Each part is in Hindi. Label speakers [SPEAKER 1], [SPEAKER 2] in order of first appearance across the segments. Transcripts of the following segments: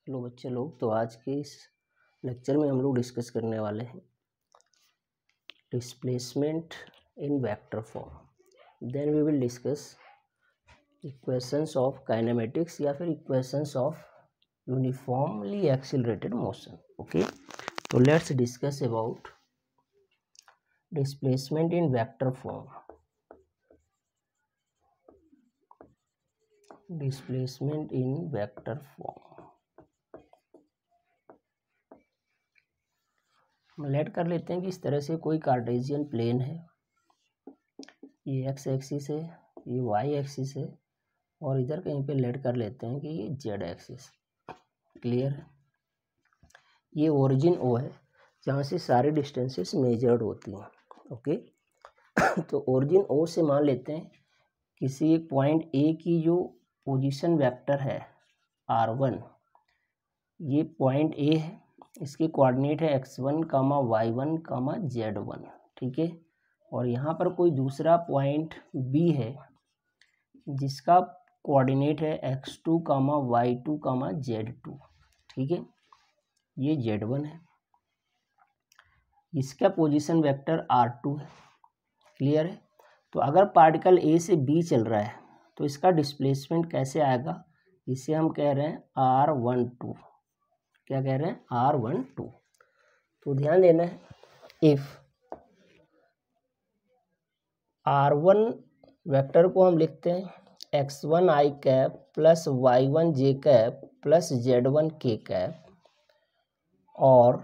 [SPEAKER 1] हेलो बच्चे लोग, तो आज के इस लेक्चर में हम लोग डिस्कस करने वाले हैं displacement in vector form. Then we will discuss equations of kinematics या फिर equations of uniformly accelerated motion. Okay, तो let's discuss about displacement in vector form. Displacement in vector form let कर लेते हैं कि इस तरह से कोई कार्टेशियन प्लेन है, ये एक्स एक्सिस है, ये वाई एक्सिस है, और इधर कहीं पे लेट कर लेते हैं कि ये जेड एक्सिस। क्लियर है? ये ओरिजिन ओ है जहाँ से सारी डिस्टेंसेस मेजर्ड होती हैं। ओके, तो ओरिजिन ओ से मान लेते हैं किसी एक पॉइंट ए की जो पोजीशन वेक्टर है r1, ये पॉइंट ए है, इसके कोऑर्डिनेट है x1, y1, z1। ठीक है, और यहाँ पर कोई दूसरा पॉइंट बी है जिसका कोऑर्डिनेट है x2, y2, z2। ठीक है, ये z1 है, इसका पोजीशन वेक्टर r2 है। क्लियर है? तो अगर पार्टिकल ए से बी चल रहा है तो इसका डिस्प्लेसमेंट कैसे आएगा, इसे हम कह रहे हैं r12। क्या कह रहे हैं? r12। तो ध्यान देना है, इफ r1 वेक्टर को हम लिखते हैं x1 i cap plus y1 j cap plus z1 k cap, और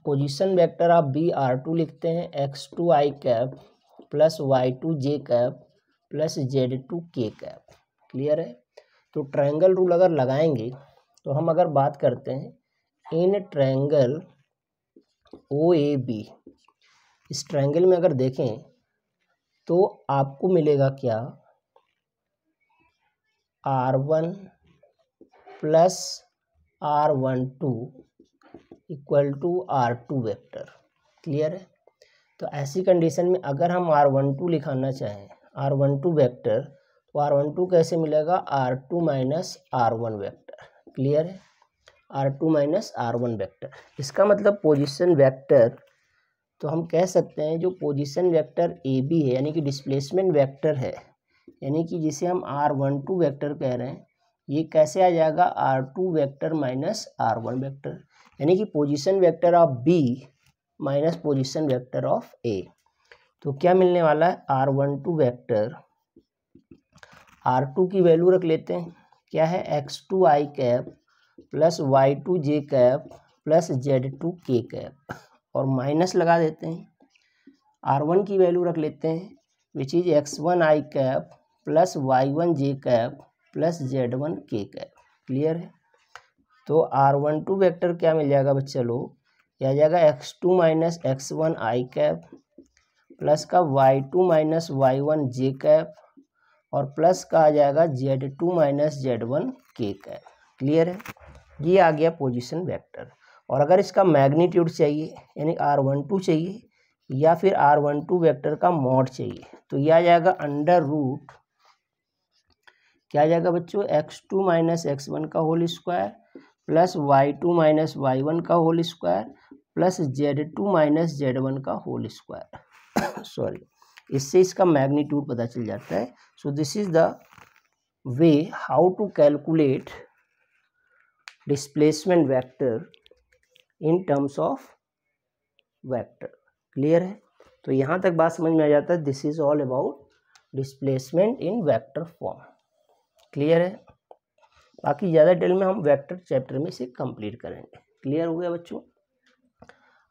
[SPEAKER 1] पोजीशन वेक्टर आप बी r2 लिखते हैं x2 i cap plus y2 j cap plus z2 k cap. Clear है? तो ट्रायंगल रूल अगर लगाएंगे तो हम अगर बात करते हैं इन ट्रायंगल ओ ए बी, इस ट्रायंगल में अगर देखें तो आपको मिलेगा क्या, r1 plus r12 equal to r2 vector. Clear है? तो ऐसी कंडीशन में अगर हम r12 लिखाना चाहें, r12 वेक्टर, तो r12 कैसे मिलेगा, r2 minus r1 vector. Clear है? r2 minus r1 vector. इसका मतलब पोजीशन वेक्टर, तो हम कह सकते हैं जो पोजीशन वेक्टर ए बी है, यानी कि डिस्प्लेसमेंट वेक्टर है, यानी कि जिसे हम r12 वेक्टर कह रहे हैं, ये कैसे आ जाएगा, r2 vector minus r1 vector, यानी कि position vector of B minus position vector of A. तो क्या मिलने वाला है, r12 वेक्टर, r2 की वैल्यू रख लेते हैं, क्या है, x2 i cap plus y2 j cap plus z2 k cap, और माइनस लगा देते हैं, r1 की वैल्यू रख लेते हैं which is x1 i cap plus y1 j cap plus z1 k cap. Clear है? तो r12 वेक्टर क्या मिल जाएगा बच्चा लोग, यह आ जाएगा x2 minus x1 i cap plus का y2 minus y1 j cap, और प्लस का आ जाएगा z2 minus z1 k cap. Clear है? ये आ गया पोजीशन वेक्टर। और अगर इसका मैग्नीट्यूड चाहिए, यानी r12 चाहिए या फिर r12 वेक्टर का मॉड चाहिए, तो यह आ जाएगा अंडर रूट, क्या आ जाएगा बच्चों, x2 माइनस x1 का whole square plus y2 minus y1 का whole square plus z2 minus z1 का होल स्क्वायर। सॉरी, इससे इसका मैग्नीट्यूड पता चल जाता है। So this is the way how to calculate displacement vector in terms of vector. Clear है? तो यहाँ तक बात समझ में आ जाता है, this is all about displacement in vector form. Clear है? बाकी ज़्यादा डिटेल में हम वेक्टर चैप्टर में से कंप्लीट करेंगे। क्लियर हो गया बच्चों?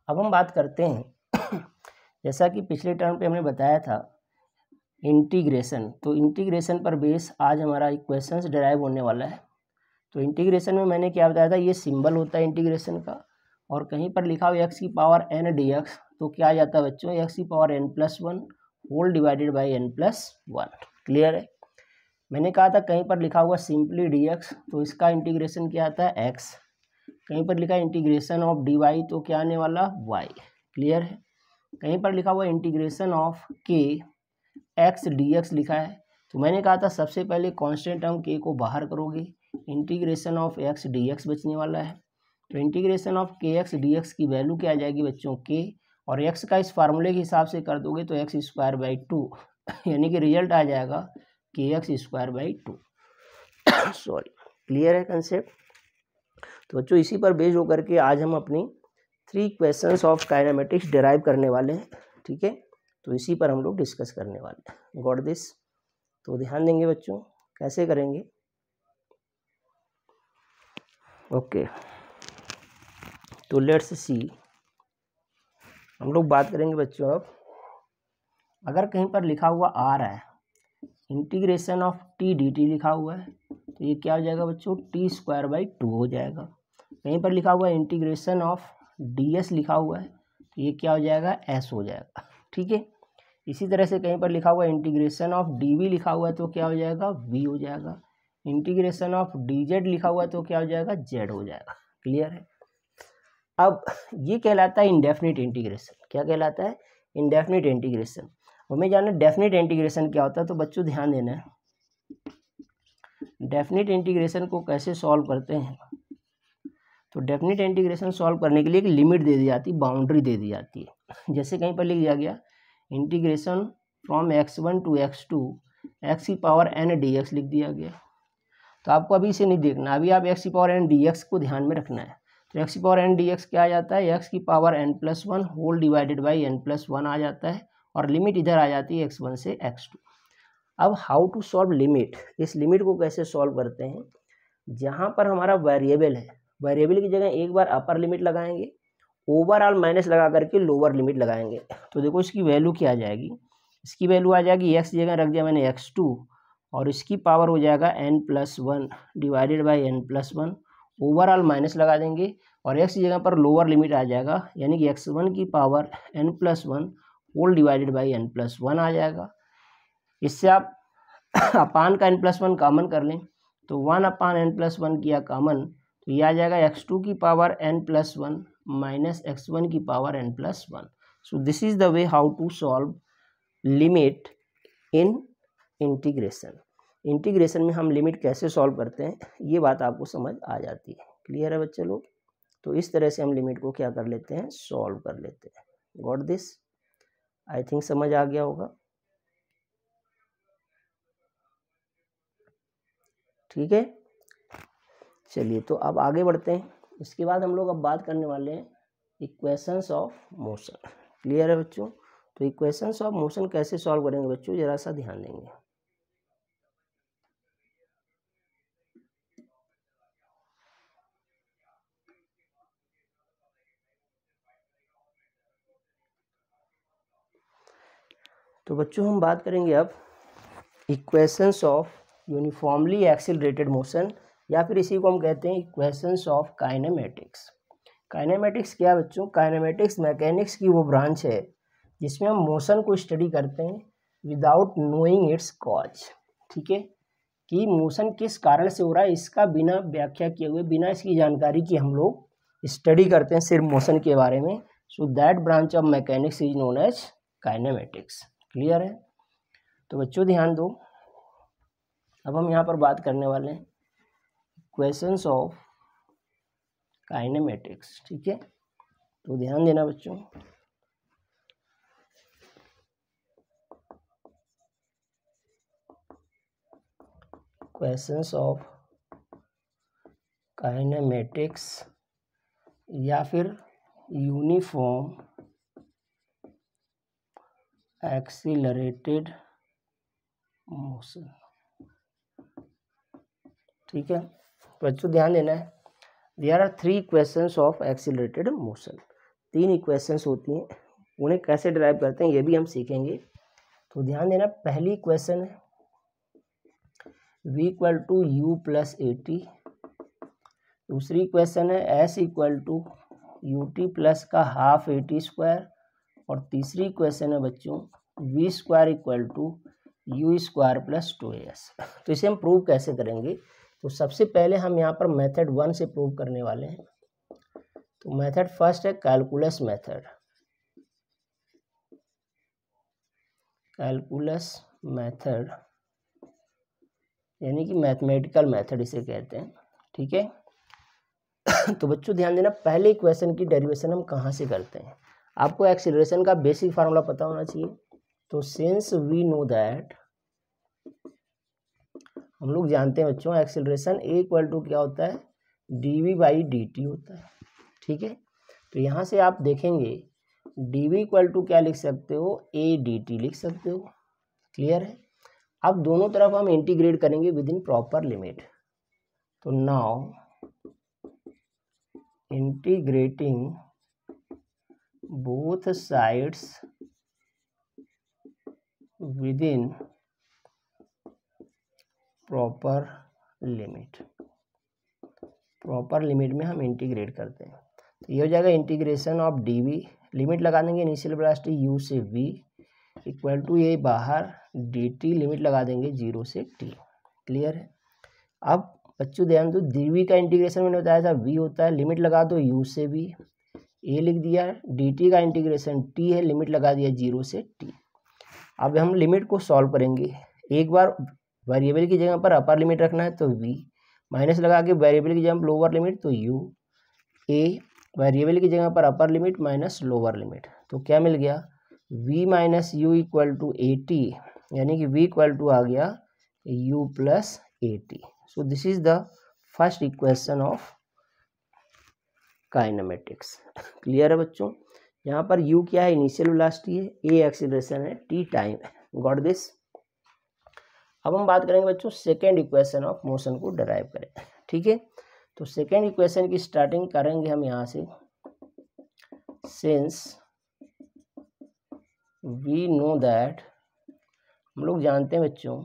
[SPEAKER 1] अब हम बात करते हैं जैसा कि पिछले टर्म पे हमने बताया था इंटीग्रेशन, तो इंटीग्रेशन पर बेस आज हमारा इक्वेशंस डिराइव होने वाला है। तो इंटीग्रेशन में मैंने क्या बताया था, ये सिंबल होता है इंटीग्रेशन का, और कहीं पर लिखा हुआ x की पावर n dx, तो क्या आ जाता है बच्चों, x की power n+1 whole divided by n+1। Clear है? मैंने कहा था कहीं पर लिखा हुआ सिंपली dx, तो इसका इंटीग्रेशन क्या आता है, x। कहीं पर लिखा इंटीग्रेशन ऑफ dy, तो क्या आने वाला, y। क्लियर है? कहीं पर लिखा हुआ integration of k x dx लिखा है, तो मैंने कहा था सबसे पहले कांस्टेंट टर्म k को बाहर करोगे, integration of x D x बचने वाला है। तो इंटीग्रेशन ऑफ के एक्स डी एक्स की वैल्यू क्या आ जाएगी बच्चों के, और एक्स का इस फार्मूले के हिसाब से कर दोगे तो एक्स स्क्वायर बाई 2 यानी कि रिजल्ट आ जाएगा के x square by 2। Sorry, clear है कंसेप्ट। तो बच्चों इसी पर बेस्ड होकर के आज हम अपनी 3 क्वेश्चंस ऑफ काइनेमेटिक्स डिराइव करने वाले हैं, ठीक है। तो इसी पर हम लोग डिस्कस करने वाले हैं, गॉट दिस। तो ध्यान देंगे बच्चों, कैसे करेंगे। ओके, तो लेट्स सी, हम लोग बात करेंगे बच्चों अब अगर कहीं पर लिखा हुआ आ रहा है integration of t d T लिखा हुआ है तो ये क्या हो जाएगा बच्चों, टी स्क्वायर बाई 2 हो जाएगा। कहीं पर लिखा हुआ है इंटीग्रेशन ऑफ डी एस लिखा हुआ है तो ये क्या हो जाएगा, एस हो जाएगा, ठीक है। इसी तरह से कहीं पर लिखा हुआ है इंटीग्रेशन ऑफ डी वी लिखा हुआ है तो क्या हो जाएगा, वी हो जाएगा। इंटीग्रेशन ऑफ डी जेड लिखा हुआ है तो क्या हो जाएगा, जेड हो जाएगा। क्लियर है। अब ये कहलाता है इंडेफिनिट इंटीग्रेशन। क्या कहलाता है, इंडेफिनिट इंटीग्रेशन। हमें जानना डेफिनिट इंटीग्रेशन क्या होता है। तो बच्चों ध्यान देना है, डेफिनिट इंटीग्रेशन को कैसे सॉल्व करते हैं। तो डेफिनिट इंटीग्रेशन सॉल्व करने के लिए एक लिमिट दे दी जाती है, बाउंड्री दे दी जाती है। जैसे कहीं पर लिख दिया गया integration from x1 to x2 x की पावर n dx लिख दिया गया। तो आपको अभी इसे नहीं देखना, अभी आप एक्स की पावर n dx को ध्यान में रखना है। तो एक्स की पावर n dx क्या आ जाता है, एक्स की power n+1 whole divided by n+1 आ जाता है, और लिमिट इधर आ जाती है x1 से x2। अब हाउ टू सॉल्व लिमिट, इस लिमिट को कैसे सॉल्व करते हैं। जहाँ पर हमारा वेरिएबल है, वेरिएबल की जगह एक बार अपर लिमिट लगाएंगे, ओवरऑल माइनस लगा करके लोअर लिमिट लगाएंगे। तो देखो इसकी वैल्यू क्या आ जाएगी, इसकी वैल्यू आ जाएगी एक्स जगह रख दिया मैंने x2 और इसकी पावर हो जाएगा n+1 divided by n+1, overall minus लगा देंगे और एक्स जगह पर लोअर लिमिट आ जाएगा, यानी कि x1 की power n+1 whole divided by n+1 आ जाएगा। इससे आप अपान का n+1 कॉमन कर लें तो 1/n+1 किया कॉमन तो ये आ जाएगा x2 की पावर n+1 माइनस x1 की power n+1। So this is the way how to solve limit in integration. Integration में हम लिमिट कैसे सॉल्व करते हैं ये बात आपको समझ आ जाती है। क्लियर है बच्चे लोग। तो इस तरह से हम लिमिट को क्या कर लेते हैं, सॉल्व कर लेते हैं। गॉट दिस, आई थिंक समझ आ गया होगा। ठीक है, चलिए तो अब आगे बढ़ते हैं। इसके बाद हम लोग अब बात करने वाले हैं इक्वेशंस ऑफ मोशन। क्लियर है बच्चों। तो इक्वेशंस ऑफ मोशन कैसे सॉल्व करेंगे बच्चों, जरा सा ध्यान देंगे। तो बच्चों हम बात करेंगे अब equations of uniformly accelerated motion, या फिर इसी को हम कहते हैं इक्वेशंस ऑफ काइनेमेटिक्स। काइनेमेटिक्स क्या है बच्चों, काइनेमेटिक्स मैकेनिक्स की वो ब्रांच है जिसमें हम मोशन को स्टडी करते हैं विदाउट नोइंग इट्स कॉज। ठीक है, कि मोशन किस कारण से हो रहा है इसका बिना व्याख्या किए हुए, बिना इसकी जानकारी की हम लोग स्टडी करते हैं सिर्फ मोशन के बारे में। So that branch of mechanics is known as kinematics. Clear है। तो बच्चों ध्यान दो, अब हम यहाँ पर बात करने वाले हैं क्वेश्चंस ऑफ काइनेमेटिक्स। ठीक है, तो ध्यान देना बच्चों। क्वेश्चंस ऑफ काइनेमेटिक्स या फिर यूनिफॉर्म एक्सीलरेटेड मोशन। ठीक है, बच्चों ध्यान देना है, there are 3 questions of accelerated motion. 3 equations होती हैं, उन्हें कैसे डिराइव करते हैं ये भी हम सीखेंगे। तो ध्यान देना, पहली इक्वेशन है v equal to u plus a t, दूसरी इक्वेशन है s equal to u t plus का हाफ ए टी स्क्वायर, और तीसरी इक्वेशन है बच्चों v square equal to u square plus 2as। तो इसे हम प्रूव कैसे करेंगे। तो सबसे पहले हम यहाँ पर मेथड 1 से प्रूव करने वाले हैं। तो मेथड फर्स्ट है कैलकुलस मेथड। कैलकुलस मेथड यानी कि मैथमेटिकल मेथड इसे कहते हैं, ठीक है। तो बच्चों ध्यान देना, पहले इक्वेशन की डेरिवेशन हम कहाँ से करते हैं। आपको एक्सीलरेशन का बेसिक फार्मूला पता होना चाहिए। तो सिंस वी नो दैट, हम लोग जानते हैं बच्चों एक्सीलरेशन ए इक्वल टू क्या होता है, डी बाई डी टी होता है, ठीक है। तो यहाँ से आप देखेंगे डी वी इक्वल टू क्या लिख सकते हो, ए डी टी लिख सकते हो, क्लियर है। अब दोनों तरफ हम इंटीग्रेट करेंगे विद इन प्रॉपर लिमिट। तो now integrating both sides with in proper limit, proper limit में हम इंटीग्रेट करते हैं। तो ये हो जाएगा integration of d v, limit लगा देंगे इनिशियल वेलोसिटी यू से वी इक्वल टू ये बाहर डी टी, लिमिट लगा देंगे 0 से टी, क्लियर है। अब बच्चों ध्यान दो, डी वी का इंटीग्रेशन मैंने बताया था वी होता है, लिमिट लगा दो यू से वी, ए लिख दिया, डी टी का इंटीग्रेशन टी है, लिमिट लगा दिया 0 से टी। अब हम लिमिट को सॉल्व करेंगे, एक बार वेरिएबल की जगह पर अपर लिमिट रखना है तो वी, माइनस लगा के वेरिएबल की जगह पर लोअर लिमिट तो यू, ए वेरिएबल की जगह पर upper limit minus lower limit, तो क्या मिल गया v minus u equal to a t, यानी कि v इक्वल टू आ गया u plus a t. So this is the first equation of kinematics, clear है बच्चों। यहाँ पर u क्या है, इनिशियल वेलोसिटी है, a एक्सीलरेशन है, t टाइम है, गॉट दिस। अब हम बात करेंगे बच्चों सेकेंड इक्वेशन ऑफ मोशन को डराइव करें, ठीक है। तो सेकेंड इक्वेशन की स्टार्टिंग करेंगे हम यहाँ से, सिंस वी नो दैट, हम लोग जानते हैं बच्चों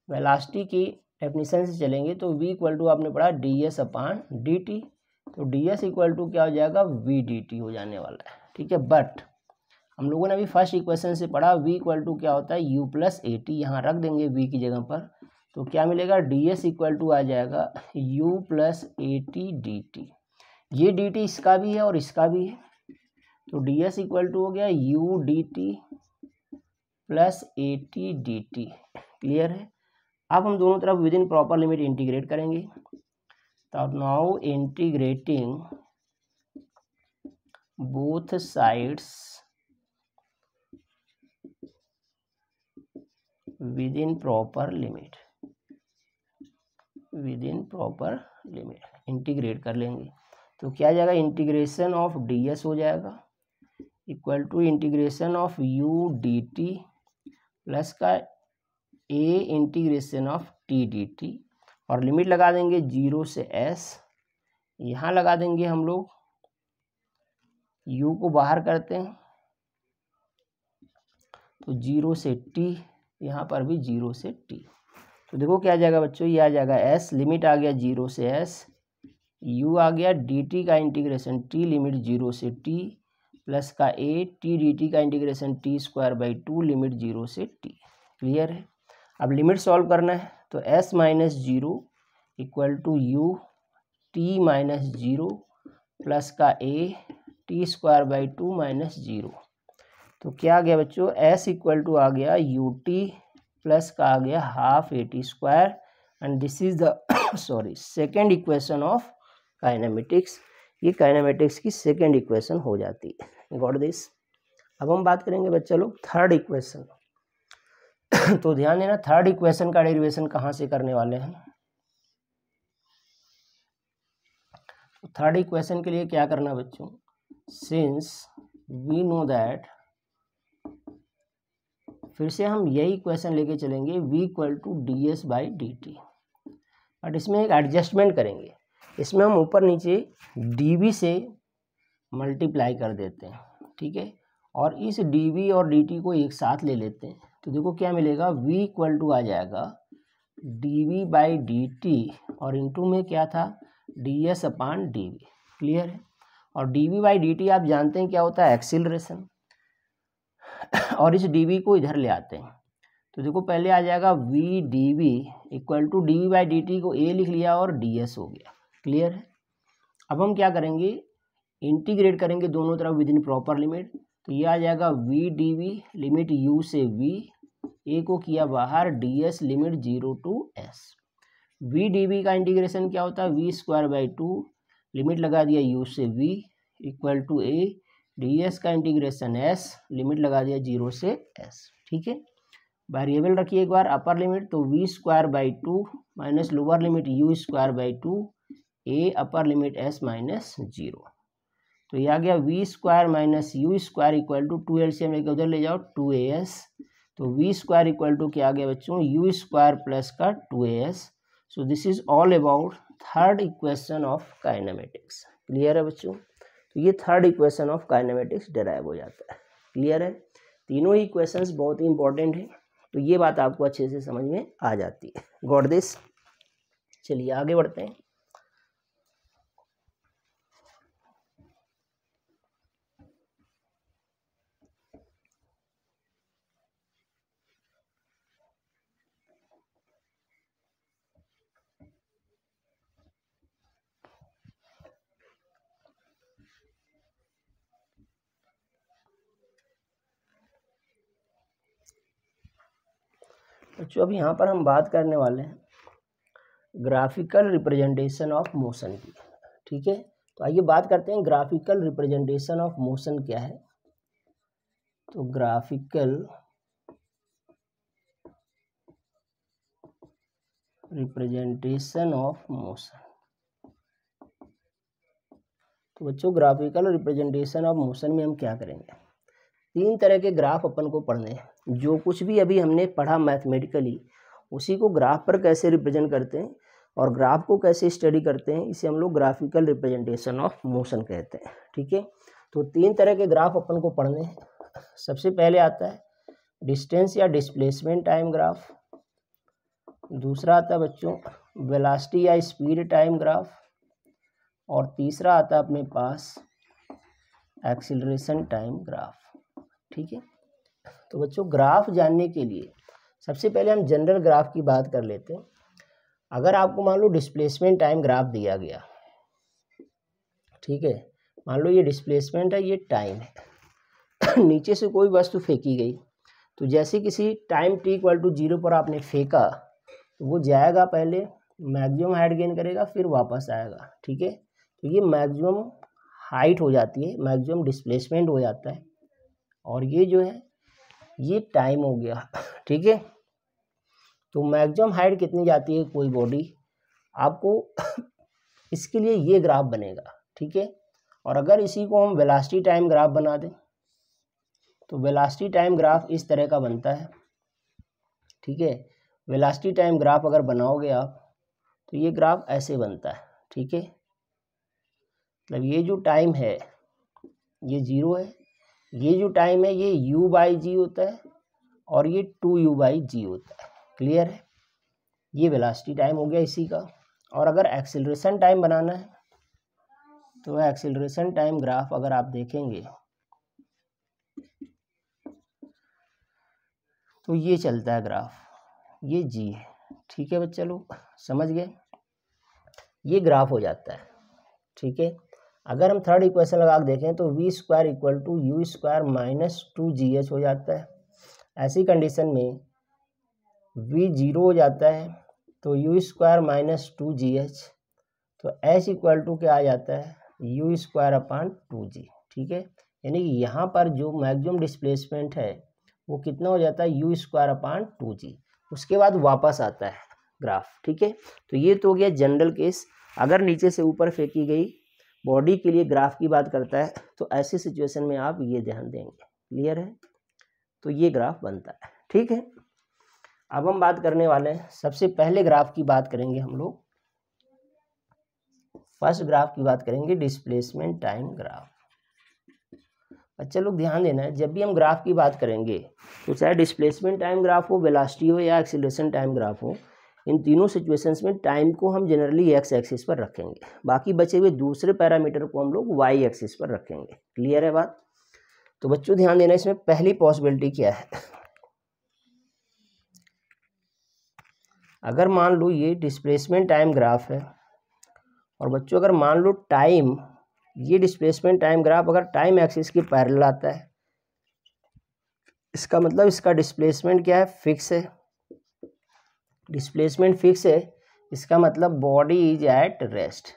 [SPEAKER 1] वेलोसिटी की डेफिनेशन से चलेंगे तो v इक्वल टू आपने पढ़ा डी एस अपान डी टी, तो डी एस इक्वल टू क्या हो जाएगा वी डी टी हो जाने वाला है, ठीक है। बट हम लोगों ने अभी फर्स्ट इक्वेशन से पढ़ा v इक्वल टू क्या होता है u प्लस ए टी, यहाँ रख देंगे v की जगह पर, तो क्या मिलेगा डी एस इक्वल टू आ जाएगा u plus a T d T, ये डी टी इसका भी है और इसका भी है, तो डी एस इक्वल टू हो गया u D t plus a T d T, clear है। अब हम दोनों तरफ with in proper limit integrate करेंगे, तो now integrating both sides with in proper limit, with in proper limit integrate कर लेंगे, तो क्या आ जाएगा इंटीग्रेशन ऑफ डी एस हो जाएगा equal to integration of u d t plus का a integration of t d t, और लिमिट लगा देंगे 0 से s, यहाँ लगा देंगे हम लोग u को बाहर करते हैं तो 0 से t, यहाँ पर भी 0 से t, तो देखो क्या आ जाएगा बच्चों, ये आ जाएगा s, लिमिट आ गया 0 से s, u आ गया dt का इंटीग्रेशन t, लिमिट 0 से t प्लस का a t dt का integration t square by 2, limit 0 से t, क्लियर है। अब लिमिट सॉल्व करना है तो s minus 0 equal to u t minus 0 plus का a t square by 2 minus 0, तो क्या आ गया बच्चों s इक्वल टू आ गया u t प्लस का आ गया half a t square, and this is the sorry second equation of kinematics, ये काइनेमेटिक्स की सेकेंड इक्वेशन हो जाती है, गॉट दिस। अब हम बात करेंगे बच्चा लोग थर्ड इक्वेशन। तो ध्यान देना थर्ड इक्वेशन का डेरिवेशन कहाँ से करने वाले हैं। तो थर्ड इक्वेशन के लिए क्या करना बच्चों, सिंस वी नो दैट, फिर से हम यही इक्वेशन लेके चलेंगे v equal to d s by d t, but इसमें एक एडजस्टमेंट करेंगे, इसमें हम ऊपर नीचे dv से मल्टीप्लाई कर देते हैं, ठीक है, और इस dv और dt को एक साथ ले लेते हैं, तो देखो क्या मिलेगा v इक्वल टू आ जाएगा dv बाई dt, और इनटू में क्या था ds अपान dv, क्लियर है। और dv बाई dt आप जानते हैं क्या होता है एक्सीलरेशन, और इस dv को इधर ले आते हैं, तो देखो पहले आ जाएगा v dv equal to dv by dt को a लिख लिया और ds हो गया, क्लियर है। अब हम क्या करेंगे इंटीग्रेट करेंगे दोनों तरफ विद इन प्रॉपर लिमिट, तो ये आ जाएगा v dv, लिमिट u से v ए को किया बाहर, d s limit 0 to s। V d v का इंटीग्रेशन क्या होता है, वी स्क्वायर बाई 2, लिमिट लगा दिया u से v equal to a, d s का इंटीग्रेशन s, लिमिट लगा दिया 0 से s। ठीक है, वेरिएबल रखिए एक बार अपर लिमिट, तो v square by 2 minus lower limit u square by 2, a upper limit s minus 0। तो ये आ गया v square minus u square equal to 2 LCM लेकर उधर ले जाओ 2as, तो वी स्क्वायर इक्वल टू क्या आ गया बच्चों, यू स्क्वायर प्लस का 2as। So this is all about third equation of kinematics. Clear है बच्चों, तो ये third equation of kinematics derive हो जाता है। क्लियर है, तीनों ही इक्वेशंस बहुत ही इंपॉर्टेंट है, तो ये बात आपको अच्छे से समझ में आ जाती है। Got this. चलिए आगे बढ़ते हैं। बच्चों अब यहाँ पर हम बात करने वाले हैं ग्राफिकल रिप्रेजेंटेशन ऑफ मोशन की। ठीक है, तो आइए बात करते हैं ग्राफिकल रिप्रेजेंटेशन ऑफ मोशन क्या है। तो ग्राफिकल रिप्रेजेंटेशन ऑफ मोशन, तो बच्चों ग्राफिकल रिप्रेजेंटेशन ऑफ मोशन में हम क्या करेंगे, तीन तरह के ग्राफ अपन को पढ़ने हैं। जो कुछ भी अभी हमने पढ़ा मैथमेटिकली, उसी को ग्राफ पर कैसे रिप्रेजेंट करते हैं और ग्राफ को कैसे स्टडी करते हैं, इसे हम लोग ग्राफिकल रिप्रेजेंटेशन ऑफ मोशन कहते हैं। ठीक है, तो तीन तरह के ग्राफ अपन को पढ़ने हैं। सबसे पहले आता है डिस्टेंस या डिस्प्लेसमेंट टाइम ग्राफ, दूसरा आता है बच्चों वेलोसिटी या स्पीड टाइम ग्राफ, और तीसरा आता है अपने पास एक्सीलरेशन टाइम ग्राफ। ठीक है, तो बच्चों ग्राफ जानने के लिए सबसे पहले हम जनरल ग्राफ की बात कर लेते हैं। अगर आपको मान लो डिस्प्लेसमेंट टाइम ग्राफ दिया गया, ठीक है, मान लो ये डिस्प्लेसमेंट है, ये टाइम है नीचे से कोई वस्तु फेंकी गई, तो जैसे किसी टाइम t इक्वल टू 0 पर आपने फेंका, तो वो जाएगा, पहले मैक्सिमम हाइट गेन करेगा, फिर वापस आएगा। ठीक है, तो ये मैक्सिमम हाइट हो जाती है, मैक्सिमम डिस्प्लेसमेंट हो जाता है, और ये जो है ये टाइम हो गया। ठीक है, तो मैक्सिमम हाइट कितनी जाती है कोई बॉडी, आपको इसके लिए ये ग्राफ बनेगा। ठीक है, और अगर इसी को हम वेलोसिटी टाइम ग्राफ बना दें, तो वेलोसिटी टाइम ग्राफ इस तरह का बनता है। ठीक है, वेलोसिटी टाइम ग्राफ अगर बनाओगे आप, तो ये ग्राफ ऐसे बनता है। ठीक है, मतलब ये जो टाइम है ये 0 है, ये जो टाइम है ये u बाई जी होता है, और ये 2u बाई जी होता है। क्लियर है, ये वेलोसिटी टाइम हो गया इसी का। और अगर एक्सीलरेशन टाइम बनाना है, तो एक्सीलरेशन टाइम ग्राफ अगर आप देखेंगे तो ये चलता है ग्राफ, ये g है। ठीक है बच्चा लोग समझ गए, ये ग्राफ हो जाता है। ठीक है, अगर हम थर्ड इक्वेशन लगा के देखें तो v square equal to u square minus 2gh हो जाता है। ऐसी कंडीशन में v 0 हो जाता है, तो यू स्क्वायर माइनस 2gh, तो h इक्वल टू क्या आ जाता है, यू स्क्वायर अपान 2g। ठीक है, यानी कि यहाँ पर जो मैक्सिमम डिस्प्लेसमेंट है वो कितना हो जाता है, यू स्क्वायर अपान 2g, उसके बाद वापस आता है ग्राफ। ठीक है, तो ये तो हो गया जनरल केस। अगर नीचे से ऊपर फेंकी गई बॉडी के लिए ग्राफ की बात करता है, तो ऐसी सिचुएशन में आप ये ध्यान देंगे। क्लियर है, तो ये ग्राफ बनता है। ठीक है, अब हम बात करने वाले हैं, सबसे पहले ग्राफ की बात करेंगे हम लोग, फर्स्ट ग्राफ की बात करेंगे डिस्प्लेसमेंट टाइम ग्राफ। बच्चे लोग ध्यान देना है, जब भी हम ग्राफ की बात करेंगे, तो चाहे डिस्प्लेसमेंट टाइम ग्राफ हो, वेलोसिटी हो या एक्सीलरेशन टाइम ग्राफ हो, इन तीनों सिचुएशंस में टाइम को हम जनरली एक्स एक्सिस पर रखेंगे, बाकी बचे हुए दूसरे पैरामीटर को हम लोग वाई एक्सिस पर रखेंगे। क्लियर है बात, तो बच्चों ध्यान देना, इसमें पहली पॉसिबिलिटी क्या है, अगर मान लो ये डिस्प्लेसमेंट टाइम ग्राफ है, और बच्चों अगर मान लो टाइम, ये डिस्प्लेसमेंट टाइम ग्राफ अगर टाइम एक्सिस के पैरेलल आता है, इसका मतलब इसका डिस्प्लेसमेंट क्या है, फिक्स है। डिस्प्लेसमेंट फिक्स है, इसका मतलब body is at rest.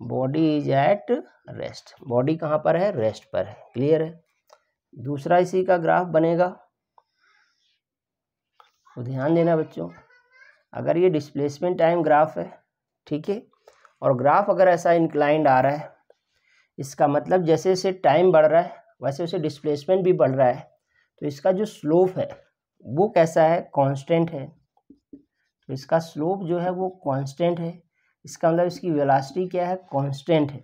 [SPEAKER 1] Body is at rest, body कहाँ पर है, रेस्ट पर है। क्लियर है। दूसरा इसी का ग्राफ बनेगा, तो ध्यान देना बच्चों, अगर ये डिस्प्लेसमेंट टाइम ग्राफ है, ठीक है, और ग्राफ अगर ऐसा इंक्लाइंड आ रहा है, इसका मतलब जैसे जैसे टाइम बढ़ रहा है वैसे वैसे डिस्प्लेसमेंट भी बढ़ रहा है, तो इसका जो स्लोप है वो कैसा है, कांस्टेंट है। तो इसका स्लोप जो है वो कांस्टेंट है, इसका मतलब इसकी वेलोसिटी क्या है, कांस्टेंट है।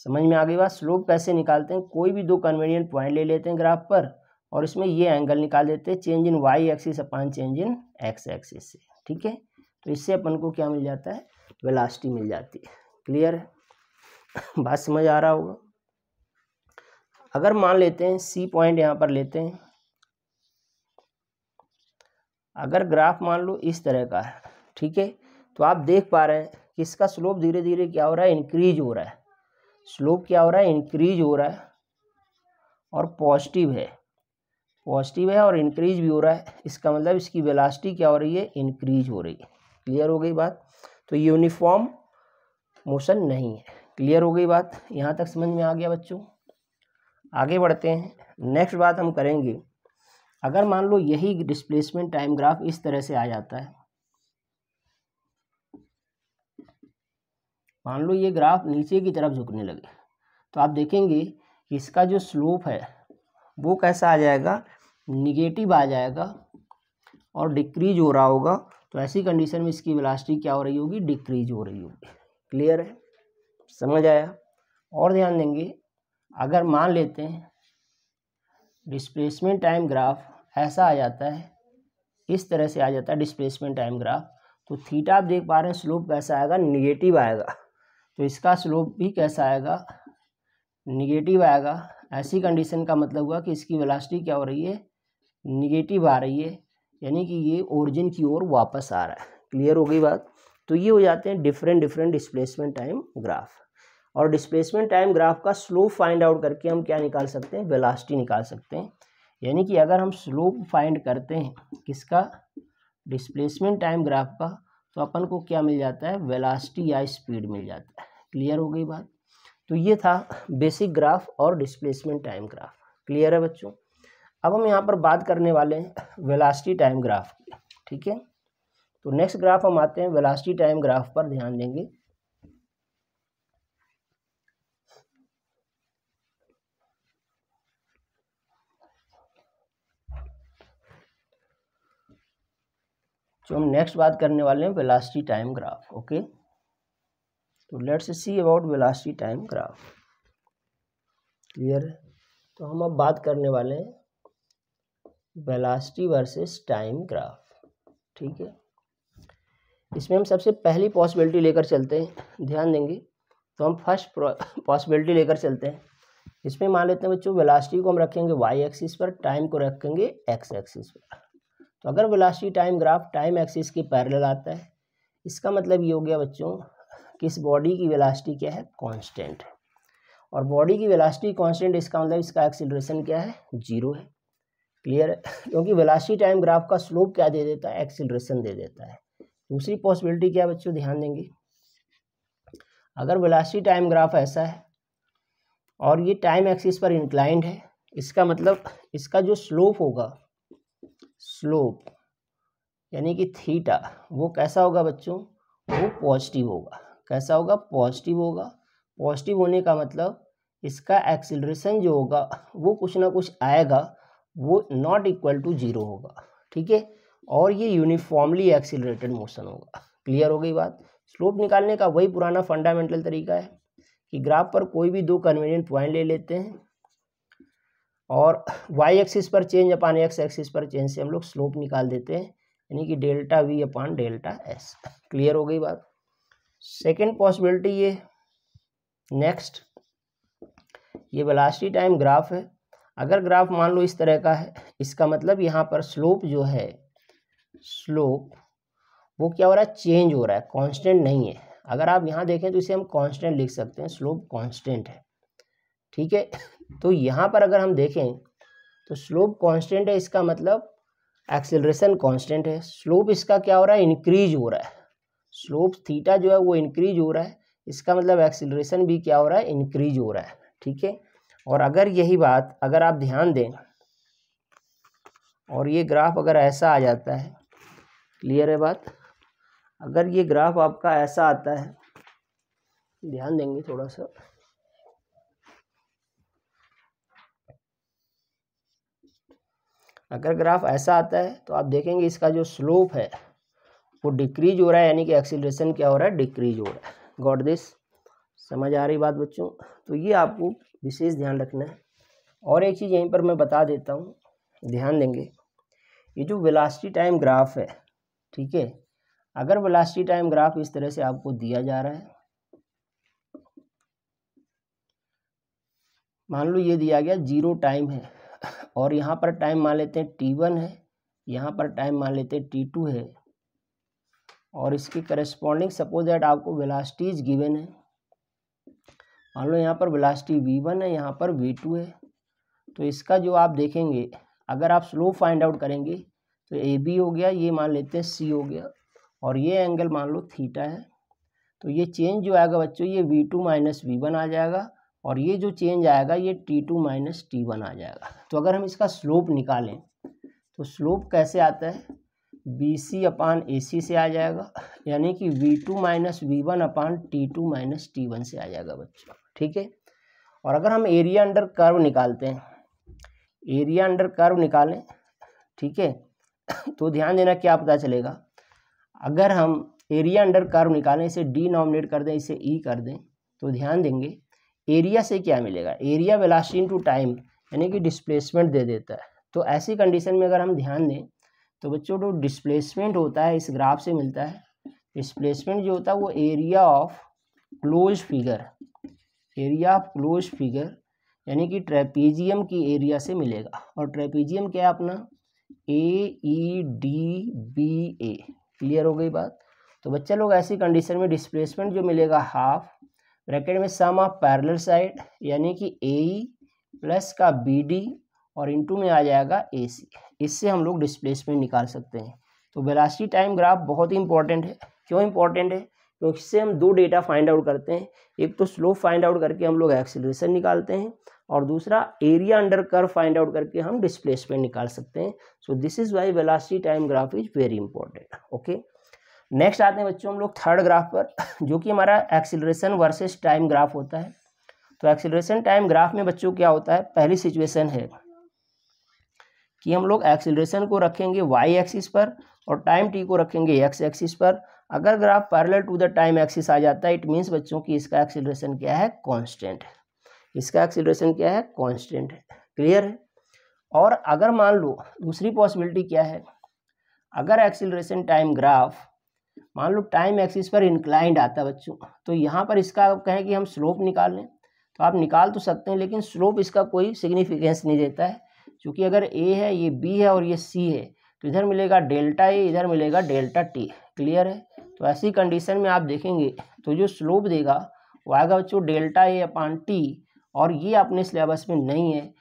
[SPEAKER 1] समझ में आ गई बात। स्लोप कैसे निकालते हैं, कोई भी दो कन्वीनियंट पॉइंट ले लेते हैं ग्राफ पर और इसमें ये एंगल निकाल देते हैं change in y axis upon change in x axis से। ठीक है, तो इससे अपन को क्या मिल जाता है, वेलोसिटी मिल जाती है। क्लियर है, बात समझ आ रहा होगा। अगर मान लेते हैं सी पॉइंट यहाँ पर लेते हैं, अगर ग्राफ मान लो इस तरह का है, ठीक है, तो आप देख पा रहे हैं कि इसका स्लोप धीरे धीरे क्या हो रहा है, इंक्रीज हो रहा है। स्लोप क्या हो रहा है, इंक्रीज हो रहा है और पॉजिटिव है, पॉजिटिव है और इंक्रीज भी हो रहा है। इसका मतलब इसकी वेलोसिटी क्या हो रही है, इंक्रीज हो रही है। क्लियर हो गई बात। तो यूनिफॉर्म मोशन नहीं है। क्लियर हो गई बात, यहाँ तक समझ में आ गया बच्चों। आगे बढ़ते हैं। नेक्स्ट बात हम करेंगे, अगर मान लो यही डिस्प्लेसमेंट टाइम ग्राफ इस तरह से आ जाता है, मान लो ये ग्राफ नीचे की तरफ झुकने लगे, तो आप देखेंगे कि इसका जो स्लोप है वो कैसा आ जाएगा, निगेटिव आ जाएगा और डिक्रीज हो रहा होगा। तो ऐसी कंडीशन में इसकी वेलोसिटी क्या हो रही होगी, डिक्रीज हो रही होगी। क्लियर है, समझ आया। और ध्यान देंगे, अगर मान लेते हैं डिस्प्लेसमेंट टाइम ग्राफ ऐसा आ जाता है, इस तरह से आ जाता है डिस्प्लेसमेंट टाइम ग्राफ, तो थीटा आप देख पा रहे हैं स्लोप कैसा आएगा, निगेटिव आएगा। तो इसका स्लोप भी कैसा आएगा, निगेटिव आएगा। ऐसी कंडीशन का मतलब हुआ कि इसकी वेलोसिटी क्या हो रही है, निगेटिव आ रही है, यानी कि ये ओरिजिन की ओर वापस आ रहा है। क्लियर हो गई बात। तो ये हो जाते हैं different different displacement time graph. और डिस्प्लेसमेंट टाइम ग्राफ का स्लोप फाइंड आउट करके हम क्या निकाल सकते हैं, वेलोसिटी निकाल सकते हैं। यानी कि अगर हम स्लोप फाइंड करते हैं किसका, डिस्प्लेसमेंट टाइम ग्राफ का, तो अपन को क्या मिल जाता है, वेलोसिटी या स्पीड मिल जाता है। क्लियर हो गई बात। तो ये था बेसिक ग्राफ और डिस्प्लेसमेंट टाइम ग्राफ। क्लियर है बच्चों। अब हम यहाँ पर बात करने वाले हैं वेलोसिटी टाइम ग्राफ की। ठीक है, तो नेक्स्ट ग्राफ हम आते हैं वेलोसिटी टाइम ग्राफ पर, ध्यान देंगे। जो हम नेक्स्ट बात करने वाले हैं वेलोसिटी टाइम ग्राफ। ओके, तो let's see about velocity time graph. Clear है, तो हम अब बात करने वाले हैं वेलोसिटी वर्सेस टाइम ग्राफ। ठीक है, इसमें हम सबसे पहली पॉसिबिलिटी लेकर चलते हैं, ध्यान देंगे। तो हम फर्स्ट पॉसिबिलिटी लेकर चलते हैं। इसमें मान लेते हैं बच्चों, वेलोसिटी को हम रखेंगे वाई एक्सिस पर, टाइम को रखेंगे एक्स एक्सिस पर। तो अगर velocity time graph time axis के पैरेलल आता है, इसका मतलब ये हो गया बच्चों कि इस बॉडी की वेलोसिटी क्या है, कांस्टेंट है। और बॉडी की वेलोसिटी कांस्टेंट, इसका मतलब इसका एक्सीलरेशन क्या है, जीरो है। क्लियर है, क्योंकि वेलोसिटी टाइम ग्राफ का स्लोप क्या दे देता है, एक्सीलरेशन दे देता है। दूसरी पॉसिबिलिटी क्या है बच्चों, ध्यान देंगे। अगर वेलोसिटी टाइम ग्राफ ऐसा है और ये टाइम एक्सिस पर इंक्लाइंड है, इसका मतलब इसका जो स्लोप होगा, स्लोप यानी कि थीटा, वो कैसा होगा बच्चों, वो पॉजिटिव होगा। कैसा होगा, पॉजिटिव होगा। पॉजिटिव होने का मतलब इसका एक्सीलरेशन जो होगा वो कुछ ना कुछ आएगा, वो नॉट इक्वल टू जीरो होगा। ठीक है, और ये यूनिफॉर्मली एक्सीलरेटेड मोशन होगा। क्लियर हो गई बात। स्लोप निकालने का वही पुराना फंडामेंटल तरीका है कि ग्राफ पर कोई भी दो कन्वीनियंट पॉइंट ले लेते हैं और वाई एक्सिस पर चेंज अपान एक्स एक्सिस पर चेंज से हम लोग स्लोप निकाल देते हैं, यानी कि delta V upon delta S. Clear हो गई बात। सेकेंड पॉसिबिलिटी ये, नेक्स्ट, ये वेलोसिटी टाइम ग्राफ है। अगर ग्राफ मान लो इस तरह का है, इसका मतलब यहाँ पर स्लोप जो है, स्लोप वो क्या हो रहा है, चेंज हो रहा है, कांस्टेंट नहीं है। अगर आप यहाँ देखें तो इसे हम कांस्टेंट लिख सकते हैं, स्लोप कांस्टेंट है। ठीक है, तो यहाँ पर अगर हम देखें तो स्लोप कांस्टेंट है, इसका मतलब एक्सेलरेशन कांस्टेंट है। स्लोप इसका क्या हो रहा है, इंक्रीज हो रहा है। स्लोप थीटा जो है वो इंक्रीज हो रहा है, इसका मतलब एक्सेलरेशन भी क्या हो रहा है, इंक्रीज हो रहा है। ठीक है, और अगर यही बात अगर आप ध्यान दें और ये ग्राफ अगर ऐसा आ जाता है, क्लियर है बात, अगर ये ग्राफ आपका ऐसा आता है, ध्यान देंगे थोड़ा सा, अगर ग्राफ ऐसा आता है तो आप देखेंगे इसका जो स्लोप है वो डिक्रीज हो रहा है, यानी कि एक्सीलरेशन क्या हो रहा है, डिक्रीज हो रहा है। गॉट दिस, समझ आ रही बात बच्चों? तो ये आपको विशेष ध्यान रखना है। और एक चीज़ यहीं पर मैं बता देता हूँ, ध्यान देंगे, ये जो वेलोसिटी टाइम ग्राफ है, ठीक है, अगर वेलोसिटी टाइम ग्राफ इस तरह से आपको दिया जा रहा है, मान लो ये दिया गया 0 टाइम है और यहाँ पर टाइम मान लेते हैं t1 है, यहाँ पर टाइम मान लेते हैं t2 है, और इसकी करस्पॉन्डिंग सपोज दैट आपको वेलोसिटी इज गिवन है, मान लो यहाँ पर वेलोसिटी v1 है, यहाँ पर v2 है। तो इसका जो आप देखेंगे, अगर आप स्लोप फाइंड आउट करेंगे तो AB हो गया, ये मान लेते हैं C हो गया, और ये एंगल मान लो थीटा है। तो ये चेंज जो आएगा बच्चों, ये v2 माइनस v1 आ जाएगा, और ये जो चेंज आएगा ये t2 माइनस t1 आ जाएगा। तो अगर हम इसका स्लोप निकालें तो स्लोप कैसे आता है, BC अपान AC से आ जाएगा, यानी कि v2 माइनस v1 अपान t2 माइनस t1 से आ जाएगा बच्चों। ठीक है, और अगर हम एरिया अंडर कर्व निकालते हैं, एरिया अंडर कर्व निकालें, ठीक है, तो ध्यान देना क्या पता चलेगा, अगर हम एरिया अंडर कर्व निकालें, इसे डिनोमिनेट कर दें, इसे ई कर दें, तो ध्यान देंगे एरिया से क्या मिलेगा, एरिया वेलोसिटी इनटू टाइम, यानी कि डिस्प्लेसमेंट दे देता है। तो ऐसी कंडीशन में अगर हम ध्यान दें तो बच्चों जो डिस्प्लेसमेंट होता है इस ग्राफ से मिलता है, डिस्प्लेसमेंट जो होता है वो area of close figure, area of close figure यानी कि ट्रेपीजियम की एरिया से मिलेगा। और ट्रेपीजियम क्या है अपना, AEDBA, क्लियर हो गई बात? तो बच्चे लोग ऐसी कंडीशन में डिस्प्लेसमेंट जो मिलेगा हाफ ब्रैकेट में सम ऑफ पैरेलल साइड यानी कि AE प्लस का BD और इनटू में आ जाएगा AC, इससे हम लोग डिस्प्लेसमेंट निकाल सकते हैं। तो वेलोसिटी टाइम ग्राफ बहुत ही इंपॉर्टेंट है। क्यों इंपॉर्टेंट है? क्योंकि इससे हम दो डेटा फाइंड आउट करते हैं, एक तो स्लोप फाइंड आउट करके हम लोग एक्सीलरेशन निकालते हैं, और दूसरा area under curve find out करके हम डिस्प्लेसमेंट निकाल सकते हैं। So this is y velocity time graph is very important. Okay, next आते हैं बच्चों हम लोग थर्ड ग्राफ पर, जो कि हमारा एक्सीलरेशन वर्सेस टाइम ग्राफ होता है। तो एक्सीलरेशन टाइम ग्राफ में बच्चों क्या होता है, पहली सिचुएशन है कि हम लोग एक्सीलरेशन को रखेंगे y एक्सिस पर और टाइम t को रखेंगे x एक्सिस पर। अगर graph parallel to the time axis आ जाता है, इट मीन्स बच्चों की इसका एक्सीलरेशन क्या है, कांस्टेंट है। इसका एक्सीलरेशन क्या है, कांस्टेंट है। क्लियर है? और अगर मान लो दूसरी पॉसिबिलिटी क्या है, अगर एक्सीलरेशन टाइम ग्राफ मान लो टाइम एक्सिस पर इंक्लाइंड आता है बच्चों, तो यहाँ पर इसका आप कहें कि हम स्लोप निकाल लें, तो आप निकाल तो सकते हैं, लेकिन स्लोप इसका कोई सिग्निफिकेंस नहीं देता है, क्योंकि अगर A है, ये B है और ये C है, तो इधर मिलेगा डेल्टा A, इधर मिलेगा डेल्टा T। क्लियर है? तो ऐसी कंडीशन में आप देखेंगे तो जो स्लोप देगा वो आएगा बच्चों डेल्टा A अपान T, और ये अपने सिलेबस में नहीं है,